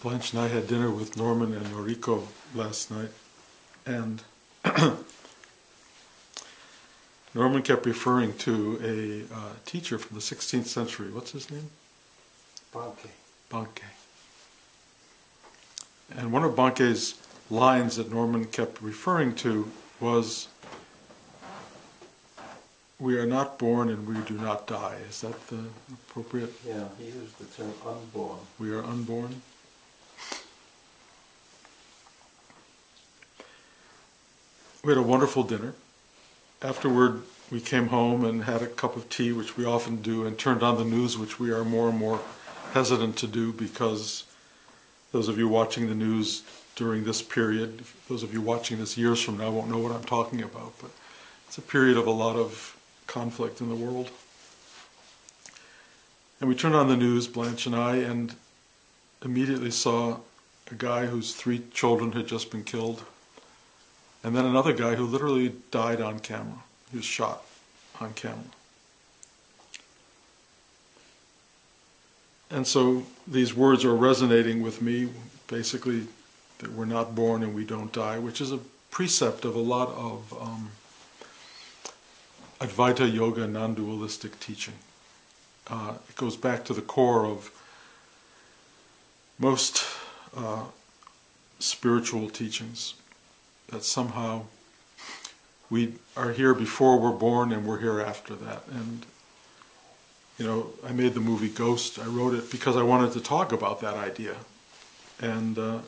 Blanche and I had dinner with Norman and Noriko last night, and Norman kept referring to a teacher from the 16th century. What's his name? Bankei. Bankei. And one of Bankei's lines that Norman kept referring to was, "We are not born and we do not die." Is that the appropriate? Yeah, he used the term unborn. We are unborn. We had a wonderful dinner. Afterward, we came home and had a cup of tea, which we often do, and turned on the news, which we are more and more hesitant to do because those of you watching the news during this period, those of you watching this years from now won't know what I'm talking about, but it's a period of a lot of conflict in the world. And we turned on the news, Blanche and I, and immediately saw a guy whose 3 children had just been killed, and then another guy who literally died on camera. He was shot on camera. And so these words are resonating with me, basically, that we're not born and we don't die, which is a precept of a lot of Advaita Yoga non-dualistic teaching. It goes back to the core of most spiritual teachings, that somehow we are here before we're born and we're here after that. And you know, I made the movie Ghost. I wrote it because I wanted to talk about that idea, and but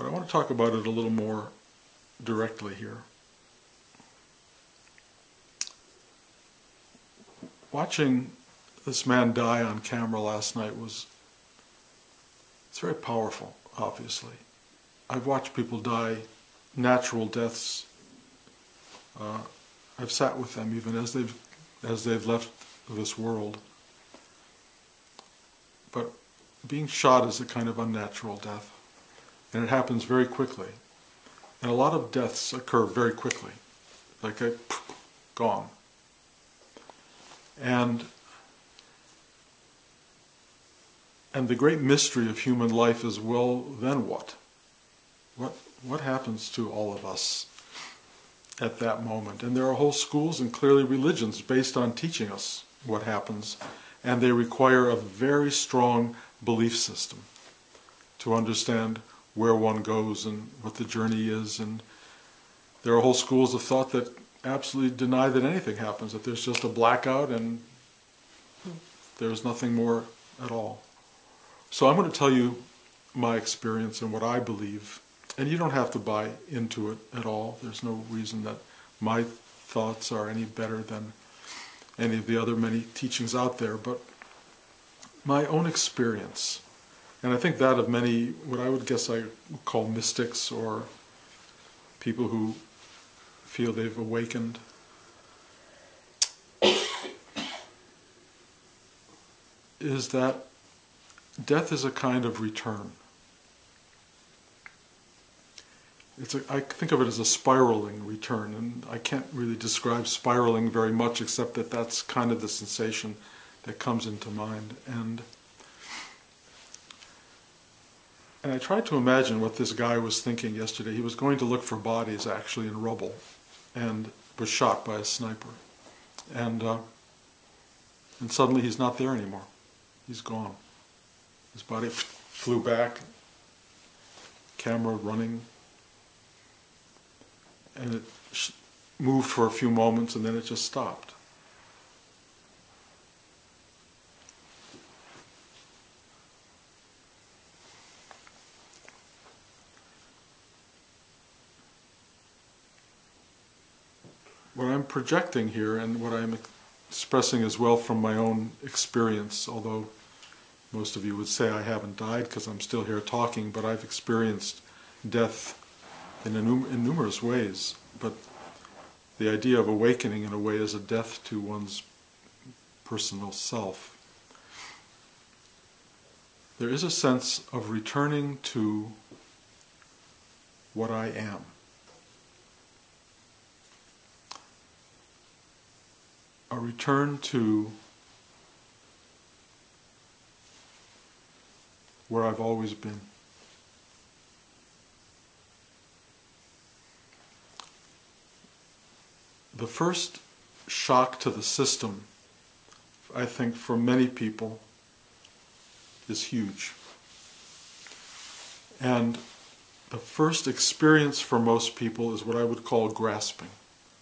I want to talk about it a little more directly here. Watching this man die on camera last night it's very powerful, obviously. I've watched people die natural deaths. I've sat with them even as they've left this world. But being shot is a kind of unnatural death, and it happens very quickly. And a lot of deaths occur very quickly, like gone. And the great mystery of human life is, well, then what? What happens to all of us at that moment? And there are whole schools and clearly religions based on teaching us what happens, and they require a very strong belief system to understand where one goes and what the journey is. And there are whole schools of thought that absolutely deny that anything happens, that there's just a blackout and there's nothing more at all. So I'm going to tell you my experience and what I believe, and you don't have to buy into it at all. There's no reason that my thoughts are any better than any of the other many teachings out there, but my own experience, and I think that of many, what I would guess I would call mystics or people who feel they've awakened, is that death is a kind of return. I think of it as a spiraling return, and I can't really describe spiraling very much except that that's kind of the sensation that comes into mind. And I tried to imagine what this guy was thinking yesterday. He was going to look for bodies actually in rubble, and was shot by a sniper. And suddenly he's not there anymore. He's gone. His body flew back, camera running, and it moved for a few moments and then it just stopped. What I'm projecting here, and what I'm expressing as well from my own experience, although most of you would say I haven't died because I'm still here talking, but I've experienced death in numerous ways. But the idea of awakening in a way is a death to one's personal self. There is a sense of returning to what I am. A return to where I've always been. The first shock to the system, I think, for many people is huge. And the first experience for most people is what I would call grasping,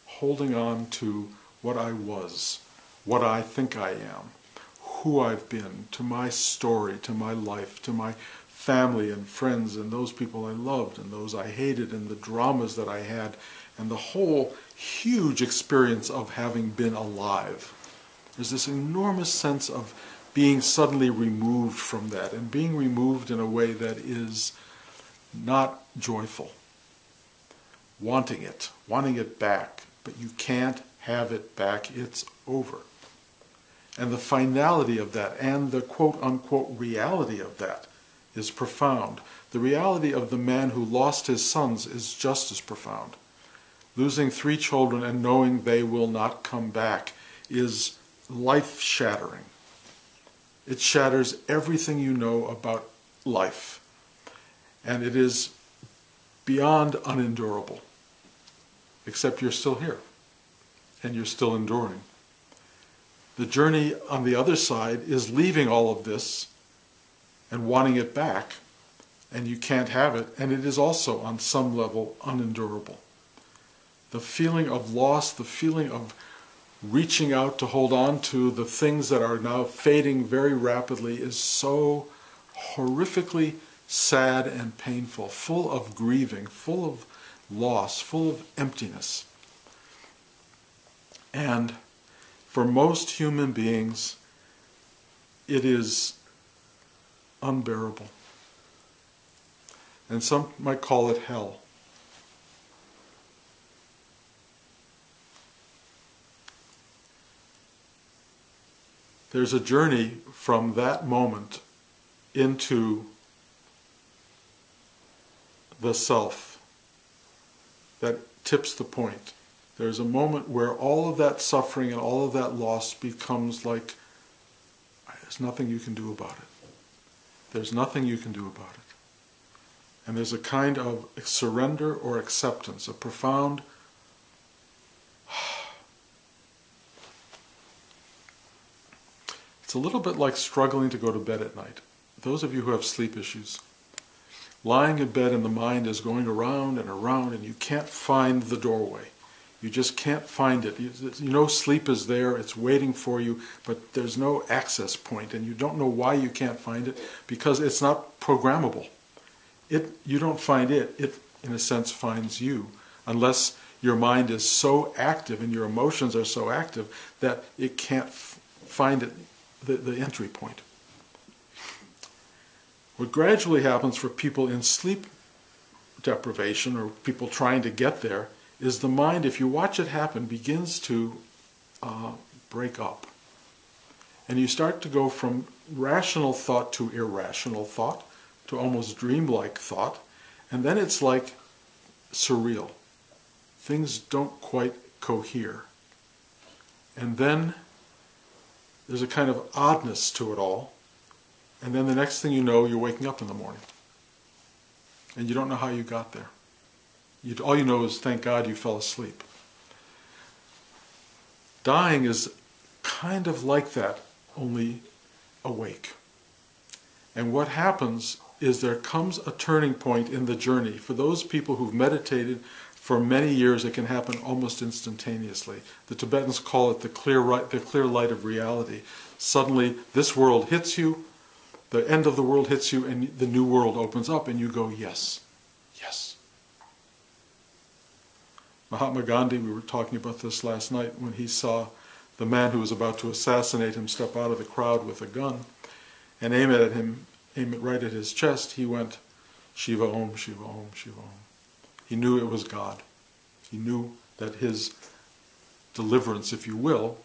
holding on to what I was, what I think I am, who I've been, to my story, to my life, to my family and friends and those people I loved and those I hated and the dramas that I had and the whole huge experience of having been alive. There's this enormous sense of being suddenly removed from that, and being removed in a way that is not joyful. Wanting it back, but you can't have it back, it's over. And the finality of that, and the quote-unquote reality of that, is profound. The reality of the man who lost his sons is just as profound. Losing 3 children and knowing they will not come back is life-shattering. It shatters everything you know about life. And it is beyond unendurable. Except you're still here. And you're still enduring. The journey on the other side is leaving all of this and wanting it back. And you can't have it. And it is also, on some level, unendurable. The feeling of loss, the feeling of reaching out to hold on to the things that are now fading very rapidly is so horrifically sad and painful, full of grieving, full of loss, full of emptiness. And for most human beings, it is unbearable. And some might call it hell. There's a journey from that moment into the self that tips the point. There's a moment where all of that suffering and all of that loss becomes like, there's nothing you can do about it. There's nothing you can do about it. And there's a kind of surrender or acceptance, a profound It's a little bit like struggling to go to bed at night. Those of you who have sleep issues, lying in bed and the mind is going around and around and you can't find the doorway. You just can't find it. You know sleep is there, it's waiting for you, but there's no access point and you don't know why you can't find it because it's not programmable. You don't find it, it in a sense finds you, unless your mind is so active and your emotions are so active that it can't find it. The entry point. What gradually happens for people in sleep deprivation or people trying to get there is the mind, if you watch it happen, begins to break up. And you start to go from rational thought to irrational thought, to almost dreamlike thought, and then it's like surreal. Things don't quite cohere. And then there's a kind of oddness to it all, and then the next thing you know, you're waking up in the morning. And you don't know how you got there. All you know is, thank God you fell asleep. Dying is kind of like that, only awake. And what happens is there comes a turning point in the journey. For those people who've meditated for many years, it can happen almost instantaneously. The Tibetans call it the clear light of reality. Suddenly, this world hits you, the end of the world hits you, and the new world opens up, and you go, yes, yes. Mahatma Gandhi, we were talking about this last night, when he saw the man who was about to assassinate him step out of the crowd with a gun and aim it right at his chest, he went, Shiva Om, Shiva Om, Shiva Om. He knew it was God. He knew that his deliverance, if you will,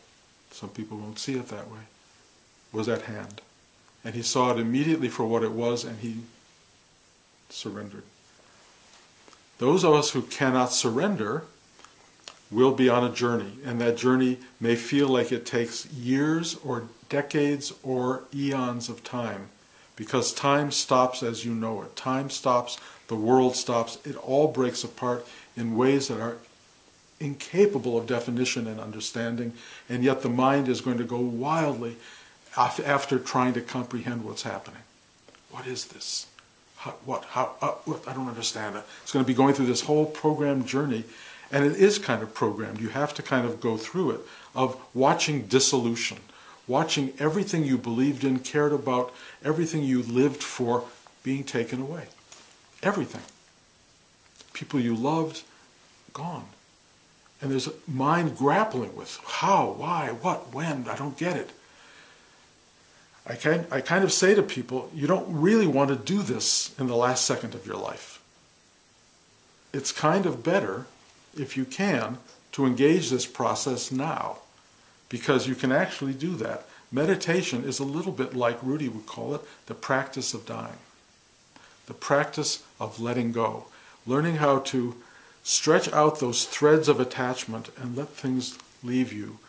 some people won't see it that way, was at hand. And he saw it immediately for what it was, and he surrendered. Those of us who cannot surrender will be on a journey, and that journey may feel like it takes years or decades or eons of time, because time stops as you know it. Time stops, the world stops, it all breaks apart in ways that are incapable of definition and understanding, and yet the mind is going to go wildly after trying to comprehend what's happening. What is this? What? I don't understand it. It's going to be going through this whole programmed journey, and it is kind of programmed. You have to kind of go through it, of watching dissolution, watching everything you believed in, cared about, everything you lived for being taken away. Everything. People you loved, gone. And there's a mind grappling with how, why, what, when, I don't get it. I kind of say to people, you don't really want to do this in the last second of your life. It's kind of better, if you can, to engage this process now, because you can actually do that. Meditation is a little bit like Rudy would call it, the practice of dying. The practice of letting go. Learning how to stretch out those threads of attachment and let things leave you.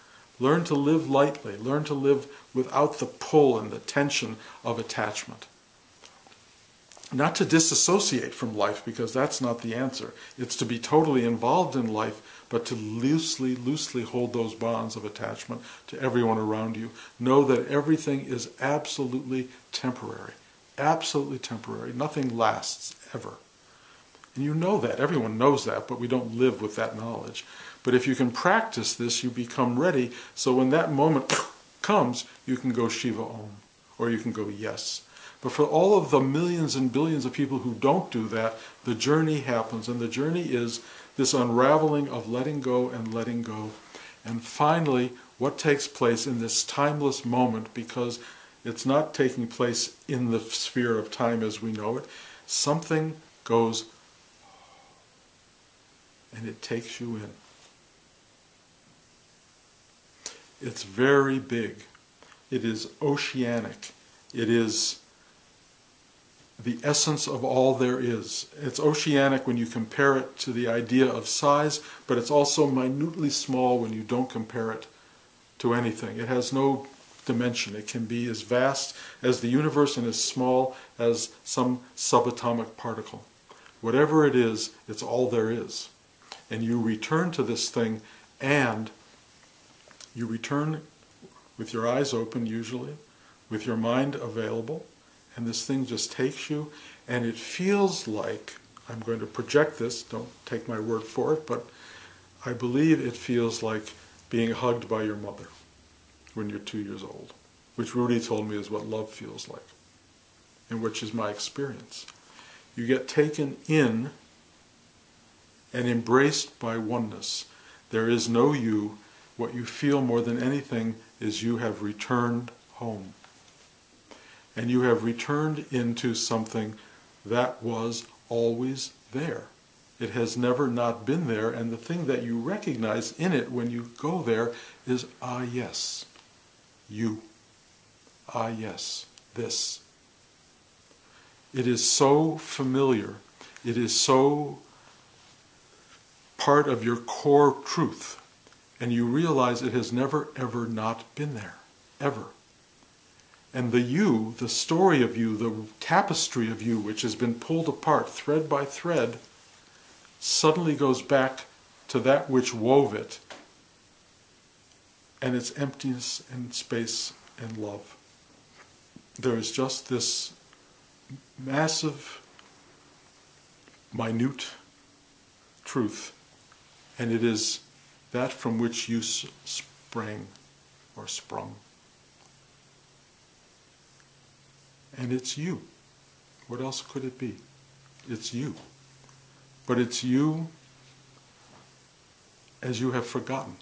Learn to live lightly. Learn to live without the pull and the tension of attachment. Not to disassociate from life, because that's not the answer. It's to be totally involved in life, but to loosely hold those bonds of attachment to everyone around you. Know that everything is absolutely temporary. Absolutely temporary. Nothing lasts ever. And you know that. Everyone knows that, but we don't live with that knowledge. But if you can practice this, you become ready, so when that moment comes, you can go Shiva Om, or you can go yes. But for all of the millions and billions of people who don't do that, the journey happens, and the journey is this unraveling of letting go and letting go. And finally, what takes place in this timeless moment, because it's not taking place in the sphere of time as we know it, something goes and it takes you in. It's very big. It is oceanic. It is the essence of all there is. It's oceanic when you compare it to the idea of size, but it's also minutely small when you don't compare it to anything. It has no dimension. It can be as vast as the universe and as small as some subatomic particle. Whatever it is, it's all there is. And you return to this thing, and you return with your eyes open usually, with your mind available, and this thing just takes you, and it feels like, I'm going to project this, don't take my word for it, but I believe it feels like being hugged by your mother when you're 2 years old, which Rudy told me is what love feels like, and which is my experience. You get taken in and embraced by oneness. There is no you. What you feel more than anything is you have returned home. And you have returned into something that was always there. It has never not been there, and the thing that you recognize in it when you go there is, ah yes, you. Ah yes, this. It is so familiar. It is so part of your core truth. And you realize it has never, ever not been there. Ever. And the you, the story of you, the tapestry of you, which has been pulled apart thread by thread, suddenly goes back to that which wove it, and its emptiness and space and love. There is just this massive, minute truth, and it is that from which you sprang or sprung. And it's you. What else could it be? It's you. But it's you as you have forgotten.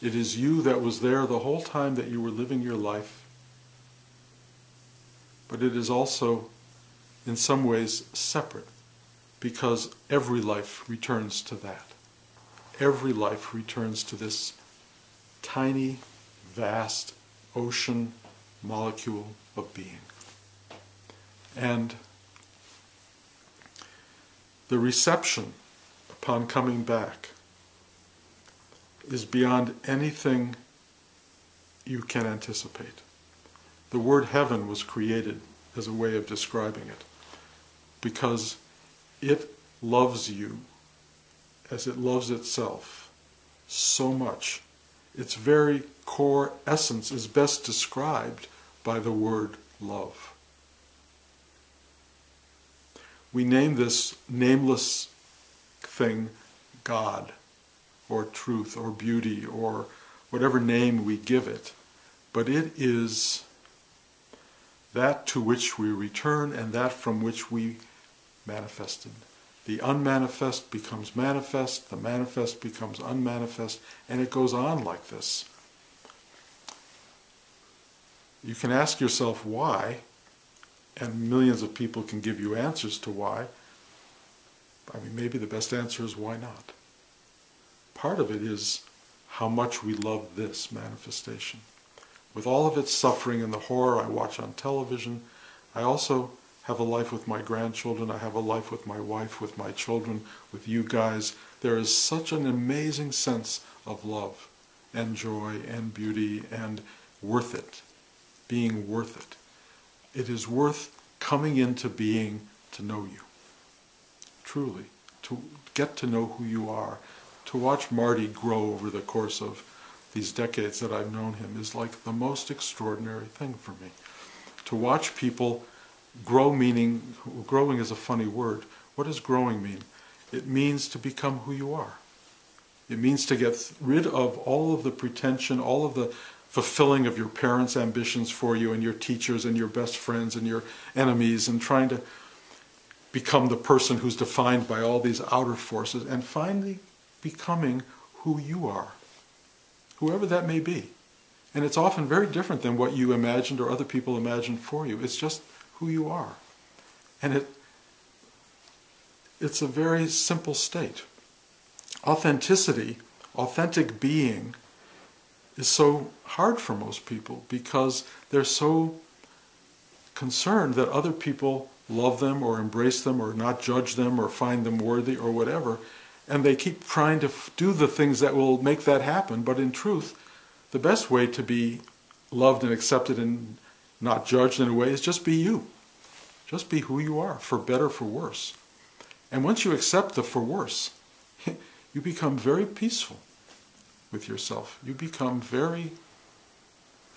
It is you that was there the whole time that you were living your life. But it is also, in some ways, separate, because every life returns to that. Every life returns to this tiny, vast ocean molecule of being. And the reception upon coming back is beyond anything you can anticipate. The word heaven was created as a way of describing it, because it loves you as it loves itself so much. Its very core essence is best described by the word love. We name this nameless thing God, or truth, or beauty, or whatever name we give it, but it is that to which we return and that from which we manifested. The unmanifest becomes manifest, the manifest becomes unmanifest, and it goes on like this. You can ask yourself why, and millions of people can give you answers to why. I mean, maybe the best answer is why not. Part of it is how much we love this manifestation. With all of its suffering and the horror I watch on television, I also have a life with my grandchildren, I have a life with my wife, with my children, with you guys. There is such an amazing sense of love and joy and beauty and worth it, being worth it. It is worth coming into being to know you, truly, to get to know who you are. To watch Marty grow over the course of these decades that I've known him is like the most extraordinary thing for me. To watch people grow, meaning, growing is a funny word. What does growing mean? It means to become who you are. It means to get rid of all of the pretension, all of the fulfilling of your parents' ambitions for you and your teachers and your best friends and your enemies, and trying to become the person who's defined by all these outer forces, and finally becoming who you are, whoever that may be. And it's often very different than what you imagined or other people imagined for you. It's just who you are. And it's a very simple state. Authenticity, authentic being, is so hard for most people because they're so concerned that other people love them or embrace them or not judge them or find them worthy or whatever. And they keep trying to do the things that will make that happen. But in truth, the best way to be loved and accepted and not judged in a way is just be you. Just be who you are, for better, for worse. And once you accept the for worse, you become very peaceful with yourself. You become very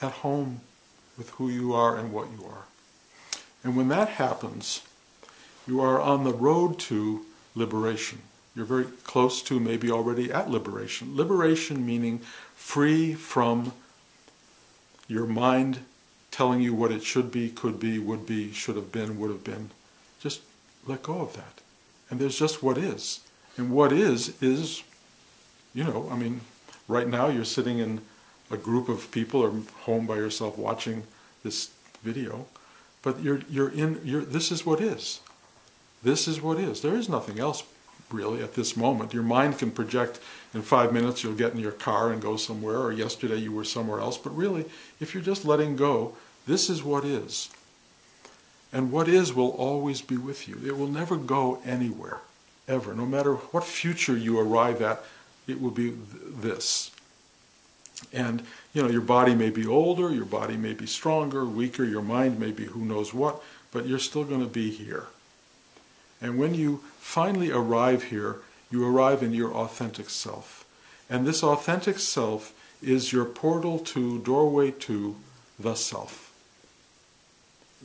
at home with who you are and what you are. And when that happens, you are on the road to liberation. You're very close to, maybe already at liberation. Liberation meaning free from your mind telling you what it should be, could be, would be, should have been, would have been. Just let go of that. And there's just what is. And what is, you know, I mean, right now you're sitting in a group of people or home by yourself watching this video, but this is what is. This is what is. There is nothing else really at this moment. Your mind can project in 5 minutes you'll get in your car and go somewhere, or yesterday you were somewhere else, but really, if you're just letting go, this is what is. And what is will always be with you. It will never go anywhere, ever. No matter what future you arrive at, it will be this. And, you know, your body may be older, your body may be stronger, weaker, your mind may be who knows what, but you're still going to be here. And when you finally arrive here, you arrive in your authentic self. And this authentic self is your portal to, doorway to, the self.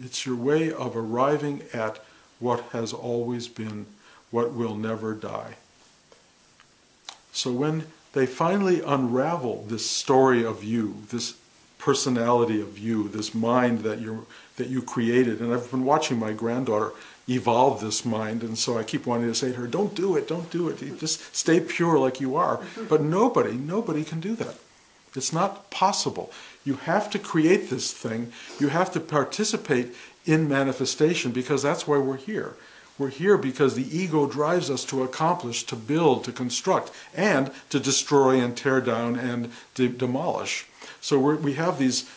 It's your way of arriving at what has always been, what will never die. So when they finally unravel this story of you, this personality of you, this mind that you created, and I've been watching my granddaughter evolve this mind, and so I keep wanting to say to her, don't do it, don't do it, just stay pure like you are. But nobody can do that. It's not possible. You have to create this thing. You have to participate in manifestation, because that's why we're here. We're here because the ego drives us to accomplish, to build, to construct, and to destroy and tear down and demolish. So we have these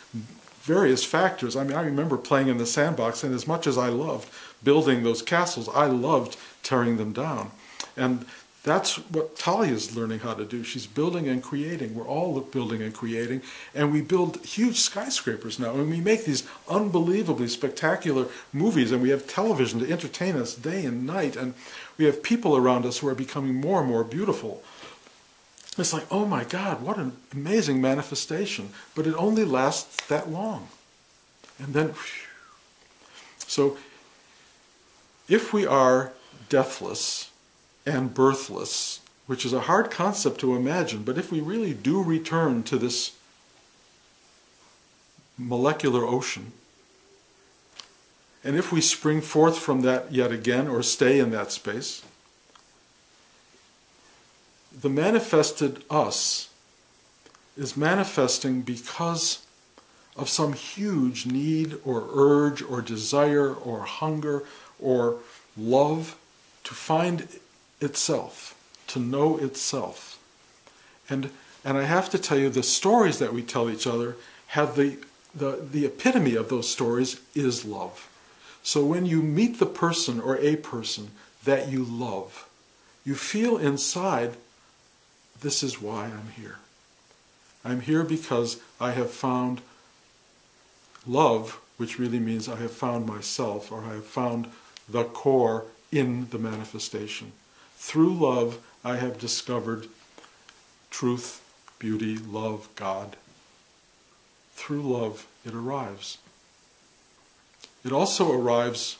various factors. I mean, I remember playing in the sandbox, and as much as I loved building those castles, I loved tearing them down. And That's what Talia is learning how to do. She's building and creating. We're all building and creating. And we build huge skyscrapers now. And we make these unbelievably spectacular movies. And we have television to entertain us day and night. And we have people around us who are becoming more and more beautiful. It's like, oh my God, what an amazing manifestation. But it only lasts that long. And then, whew. So, if we are deathless and birthless, which is a hard concept to imagine, but if we really do return to this molecular ocean, and if we spring forth from that yet again, or stay in that space, the manifested us is manifesting because of some huge need or urge or desire or hunger or love to find itself, to know itself. And I have to tell you, the stories that we tell each other have the epitome of those stories is love. So when you meet the person or a person that you love, you feel inside, this is why I'm here. I'm here because I have found love, which really means I have found myself, or I have found the core in the manifestation. Through love, I have discovered truth, beauty, love, God. Through love, it arrives. It also arrives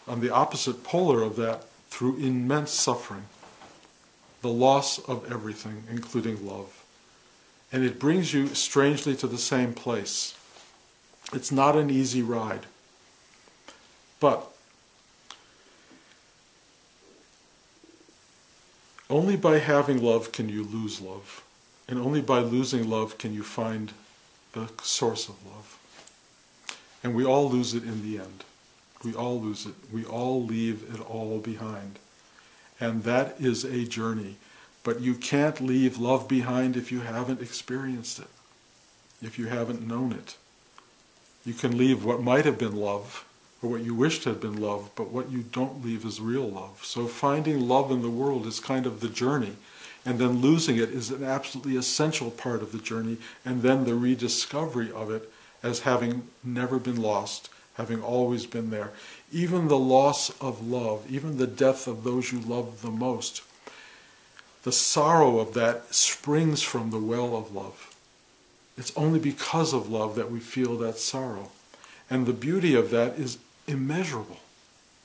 on the opposite polar of that through immense suffering, the loss of everything, including love. And it brings you strangely to the same place. It's not an easy ride. But only by having love can you lose love. And only by losing love can you find the source of love. And we all lose it in the end. We all lose it. We all leave it all behind. And that is a journey. But you can't leave love behind if you haven't experienced it, if you haven't known it. You can leave what might have been love, or what you wished had been love, but what you don't leave is real love. So finding love in the world is kind of the journey, and then losing it is an absolutely essential part of the journey, and then the rediscovery of it as having never been lost, having always been there. Even the loss of love, even the death of those you love the most, the sorrow of that springs from the well of love. It's only because of love that we feel that sorrow. And the beauty of that is immeasurable.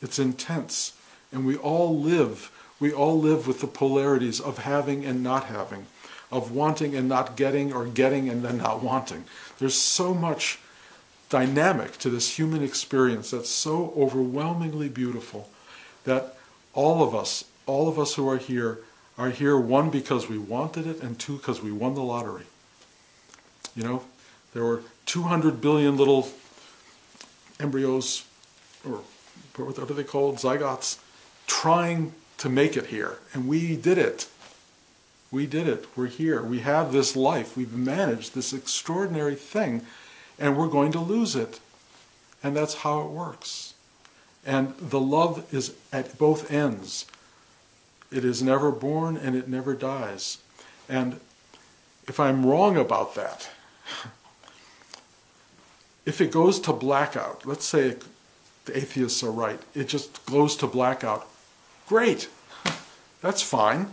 It's intense. And we all live with the polarities of having and not having, of wanting and not getting, or getting and then not wanting. There's so much dynamic to this human experience that's so overwhelmingly beautiful that all of us who are here, one, because we wanted it, and two, because we won the lottery. You know, there were 200 billion little embryos, or what are they called, zygotes, trying to make it here. And we did it. We did it. We're here. We have this life. We've managed this extraordinary thing, and we're going to lose it. And that's how it works. And the love is at both ends. It is never born and it never dies. And if I'm wrong about that, if it goes to blackout, let's say the atheists are right, it just goes to blackout, great, that's fine,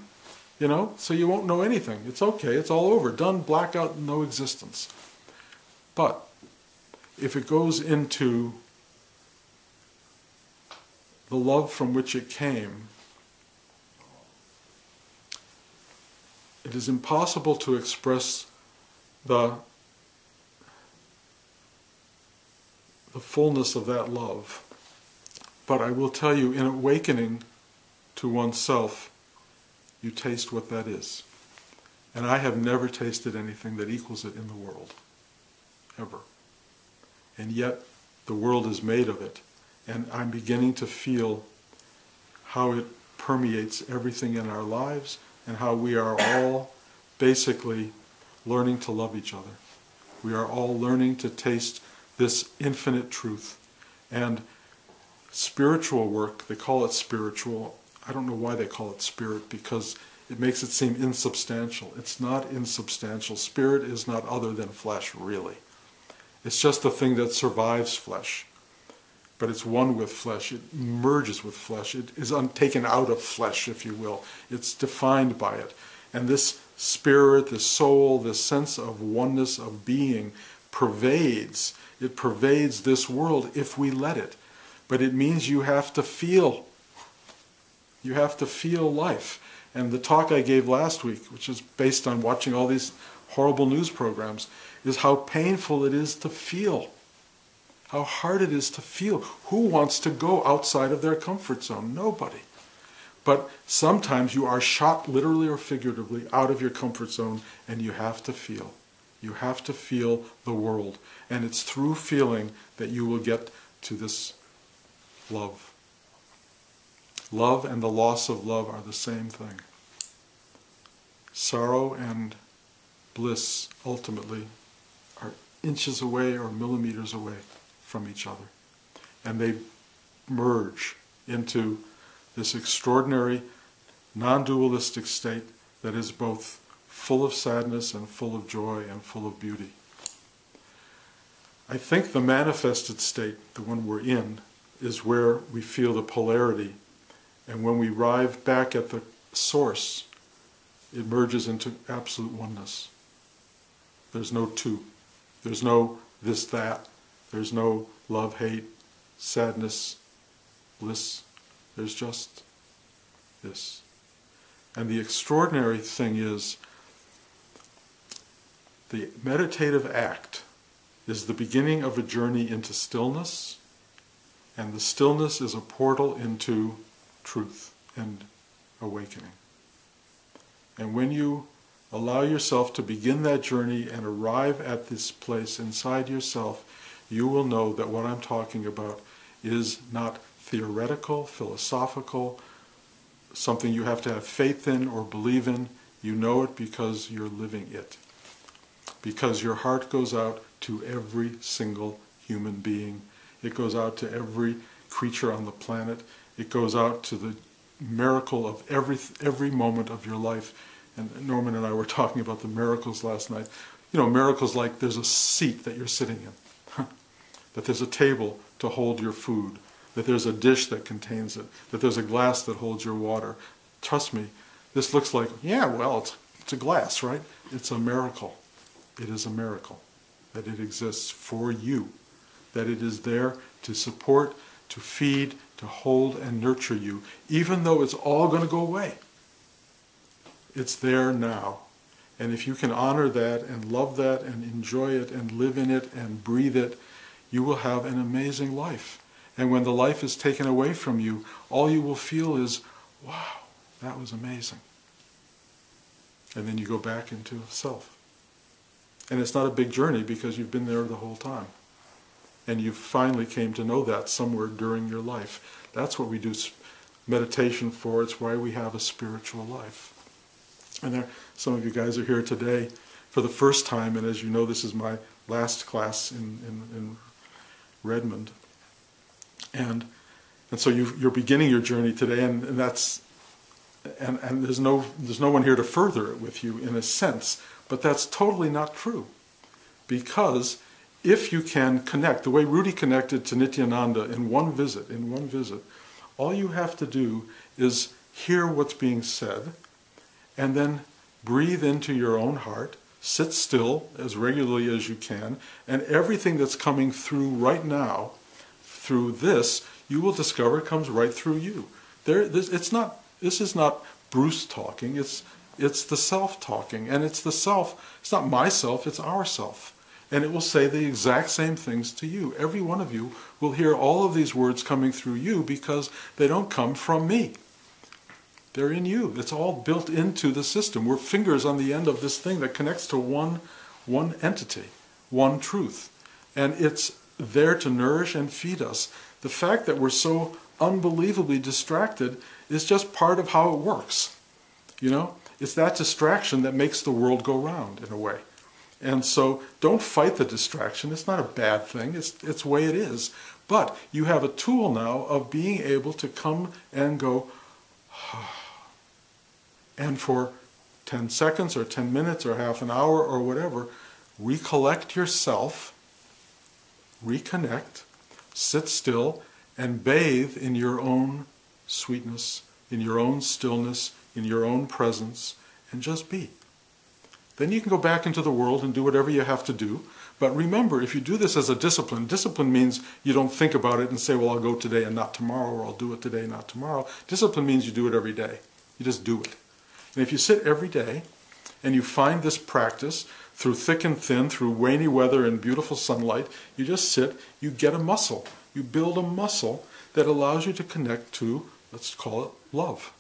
you know, so you won't know anything. It's okay, it's all over, done, blackout, no existence. But if it goes into the love from which it came, it is impossible to express the fullness of that love. But I will tell you, in awakening to oneself, you taste what that is. And I have never tasted anything that equals it in the world. Ever. And yet, the world is made of it. And I'm beginning to feel how it permeates everything in our lives, and how we are all basically learning to love each other. We are all learning to taste this infinite truth. And spiritual work, they call it spiritual, I don't know why they call it spirit, because it makes it seem insubstantial. It's not insubstantial. Spirit is not other than flesh, really. It's just the thing that survives flesh. But it's one with flesh. It merges with flesh. It is taken out of flesh, if you will. It's defined by it. And this spirit, this soul, this sense of oneness of being pervades. It pervades this world if we let it. But it means you have to feel. You have to feel life. And the talk I gave last week, which is based on watching all these horrible news programs, is how painful it is to feel. How hard it is to feel. Who wants to go outside of their comfort zone? Nobody. But sometimes you are shot literally or figuratively out of your comfort zone, and you have to feel. You have to feel the world. And it's through feeling that you will get to this love. Love and the loss of love are the same thing. Sorrow and bliss ultimately are inches away or millimeters away from each other. And they merge into this extraordinary, non-dualistic state that is both full of sadness and full of joy and full of beauty. I think the manifested state, the one we're in, is where we feel the polarity. And when we arrive back at the source, it merges into absolute oneness. There's no two. There's no this, that. There's no love, hate, sadness, bliss. There's just this. And the extraordinary thing is, the meditative act is the beginning of a journey into stillness, and the stillness is a portal into truth and awakening. And when you allow yourself to begin that journey and arrive at this place inside yourself, you will know that what I'm talking about is not theoretical, philosophical, something you have to have faith in or believe in. You know it because you're living it. Because your heart goes out to every single human being. It goes out to every creature on the planet. It goes out to the miracle of every moment of your life. And Norman and I were talking about the miracles last night. You know, miracles like there's a seat that you're sitting in, that there's a table to hold your food, that there's a dish that contains it, that there's a glass that holds your water. Trust me, this looks like, yeah, well, it's a glass, right? It's a miracle. It is a miracle that it exists for you, that it is there to support, to feed, to hold and nurture you, even though it's all going to go away. It's there now. And if you can honor that and love that and enjoy it and live in it and breathe it, you will have an amazing life. And when the life is taken away from you, all you will feel is, wow, that was amazing. And then you go back into self. And it's not a big journey because you've been there the whole time. And you finally came to know that somewhere during your life. That's what we do meditation for. It's why we have a spiritual life. And some of you guys are here today for the first time, and as you know, this is my last class in Redmond. And so you're beginning your journey today, and there's no one here to further it with you in a sense, but that's totally not true. Because if you can connect, the way Rudy connected to Nityananda in one visit, all you have to do is hear what's being said, and then breathe into your own heart, sit still as regularly as you can, and everything that's coming through right now, through this, you will discover comes right through you. This is not Bruce talking, it's the self talking, and it's the self, it's not myself, it's our self. And it will say the exact same things to you. Every one of you will hear all of these words coming through you because they don't come from me. They're in you. It's all built into the system. We're fingers on the end of this thing that connects to one entity, one truth. And it's there to nourish and feed us. The fact that we're so unbelievably distracted is just part of how it works. You know, it's that distraction that makes the world go round in a way. And so don't fight the distraction. It's not a bad thing. It's the way it is. But you have a tool now of being able to come and go, And for 10 seconds or 10 minutes or half an hour or whatever, recollect yourself, reconnect, sit still, and bathe in your own sweetness, in your own stillness, in your own presence, and just be. Then you can go back into the world and do whatever you have to do. But remember, if you do this as a discipline, discipline means you don't think about it and say, well, I'll go today and not tomorrow, or I'll do it today, not tomorrow. Discipline means you do it every day. You just do it. And if you sit every day and you find this practice through thick and thin, through rainy weather and beautiful sunlight, you just sit, you get a muscle. You build a muscle that allows you to connect to, let's call it, love.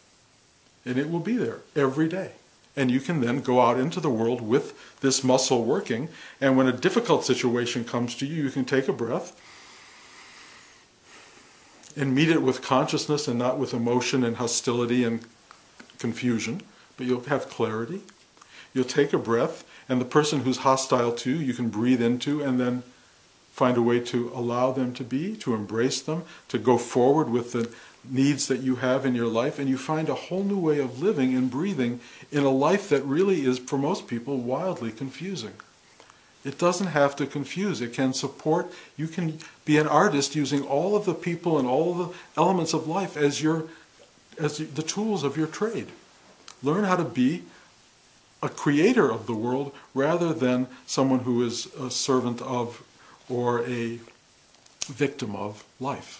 And it will be there every day. And you can then go out into the world with this muscle working, and when a difficult situation comes to you, you can take a breath and meet it with consciousness and not with emotion and hostility and confusion, but you'll have clarity. You'll take a breath, and the person who's hostile to you, you can breathe into and then find a way to allow them to be, to embrace them, to go forward with the needs that you have in your life, and you find a whole new way of living and breathing in a life that really is, for most people, wildly confusing. It doesn't have to confuse. It can support. You can be an artist using all of the people and all of the elements of life as the tools of your trade. Learn how to be a creator of the world rather than someone who is a servant of or a victim of life.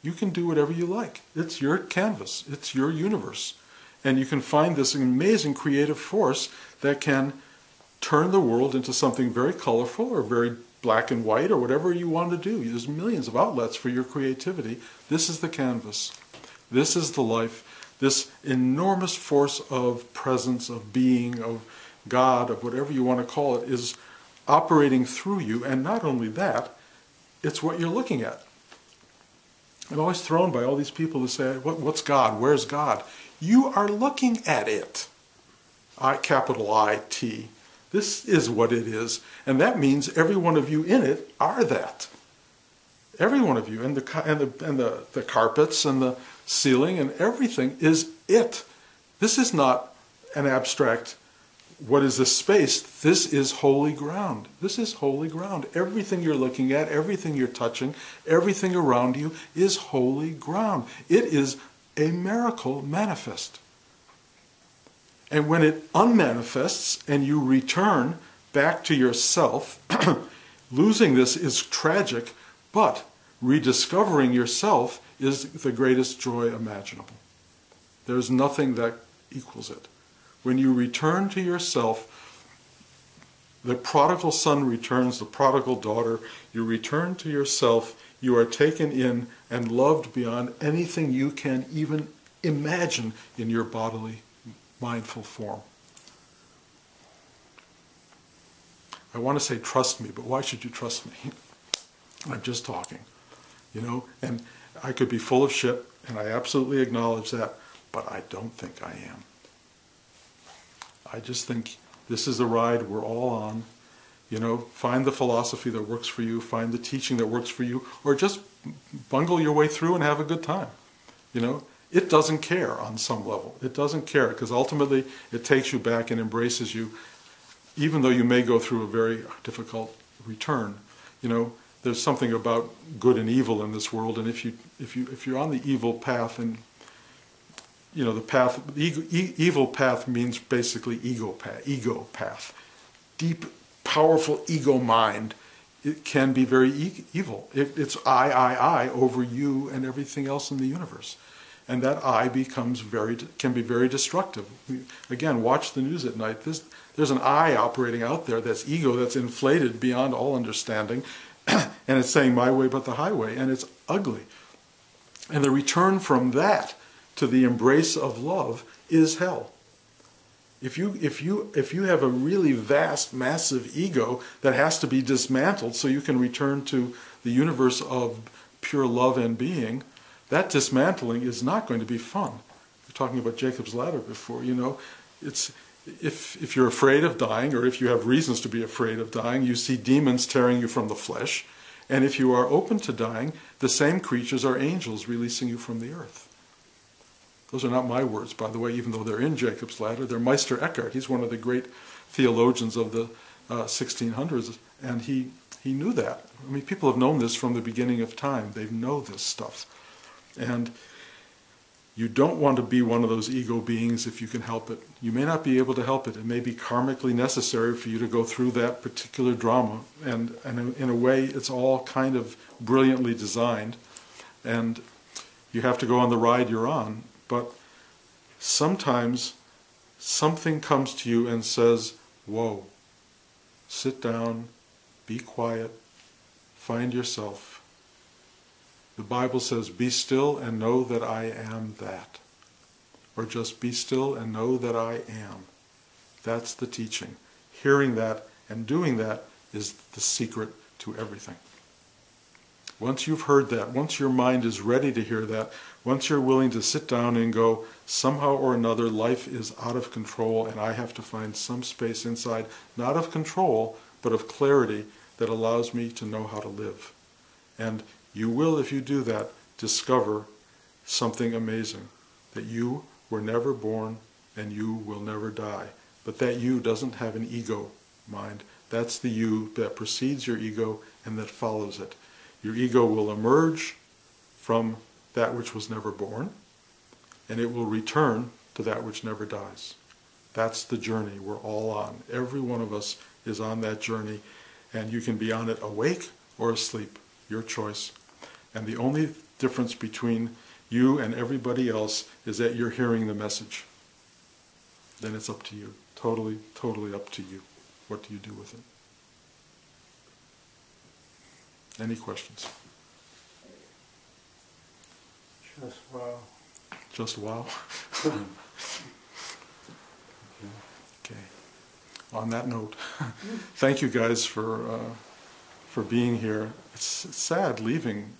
You can do whatever you like. It's your canvas. It's your universe. And you can find this amazing creative force that can turn the world into something very colorful or very black and white or whatever you want to do. There's millions of outlets for your creativity. This is the canvas. This is the life. This enormous force of presence, of being, of God, of whatever you want to call it, is operating through you. And not only that, it's what you're looking at. I'm always thrown by all these people who say, what's God? Where's God? You are looking at it. Capital I-T. This is what it is. And that means every one of you in it are that. Every one of you. And the carpets and the ceiling and everything is it. This is not an abstract, what is this space? This is holy ground. This is holy ground. Everything you're looking at, everything you're touching, everything around you is holy ground. It is a miracle manifest. And when it unmanifests and you return back to yourself, losing this is tragic, but rediscovering yourself is the greatest joy imaginable. There's nothing that equals it. When you return to yourself, the prodigal son returns, the prodigal daughter, you return to yourself, you are taken in and loved beyond anything you can even imagine in your bodily, mindful form. I want to say trust me, but why should you trust me? I'm just talking, and I could be full of shit, and I absolutely acknowledge that, but I don't think I am. I just think this is the ride we're all on. Find the philosophy that works for you, find the teaching that works for you, or just bungle your way through and have a good time. It doesn't care on some level. It doesn't care because ultimately it takes you back and embraces you, even though you may go through a very difficult return. There's something about good and evil in this world, and if you're on the evil path, and evil path means basically ego path. Deep, powerful ego mind. It can be very evil. It's I over you and everything else in the universe. And that I can be very destructive. Again, watch the news at night. There's an I operating out there that's ego, that's inflated beyond all understanding, and it's saying my way but the highway, and it's ugly. And the return from that to the embrace of love is hell. If you have a really vast, massive ego that has to be dismantled so you can return to the universe of pure love and being, that dismantling is not going to be fun. We were talking about Jacob's Ladder before. It's if you're afraid of dying, or if you have reasons to be afraid of dying, you see demons tearing you from the flesh, and if you are open to dying, the same creatures are angels releasing you from the earth. Those are not my words, by the way, even though they're in Jacob's Ladder. They're Meister Eckhart. He's one of the great theologians of the 1600s, and he knew that. I mean, people have known this from the beginning of time. They know this stuff. And you don't want to be one of those ego beings if you can help it. You may not be able to help it. It may be karmically necessary for you to go through that particular drama. And in a way, it's all kind of brilliantly designed. And you have to go on the ride you're on. But sometimes something comes to you and says, whoa, sit down, be quiet, find yourself. The Bible says, be still and know that I am that. Or just be still and know that I am. That's the teaching. Hearing that and doing that is the secret to everything. Once you've heard that, once your mind is ready to hear that, once you're willing to sit down and go, somehow or another life is out of control and I have to find some space inside, not of control, but of clarity that allows me to know how to live. And you will, if you do that, discover something amazing. That you were never born and you will never die. But that you doesn't have an ego mind. That's the you that precedes your ego and that follows it. Your ego will emerge from that which was never born, and it will return to that which never dies. That's the journey we're all on. Every one of us is on that journey, and you can be on it awake or asleep. Your choice. And the only difference between you and everybody else is that you're hearing the message. Then it's up to you. Totally, totally up to you. What do you do with it? Any questions? Just wow. Just wow? Okay. On that note, thank you guys for being here. It's sad leaving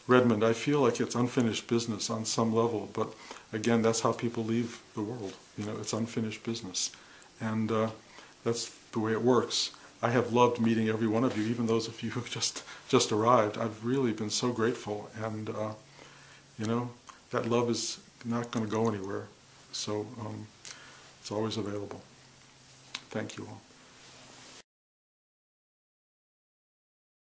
Redmond. I feel like it's unfinished business on some level, but again, that's how people leave the world. You know, it's unfinished business. And that's the way it works. I have loved meeting every one of you, even those of you who just arrived. I've really been so grateful, and you know, that love is not going to go anywhere. So it's always available. Thank you all.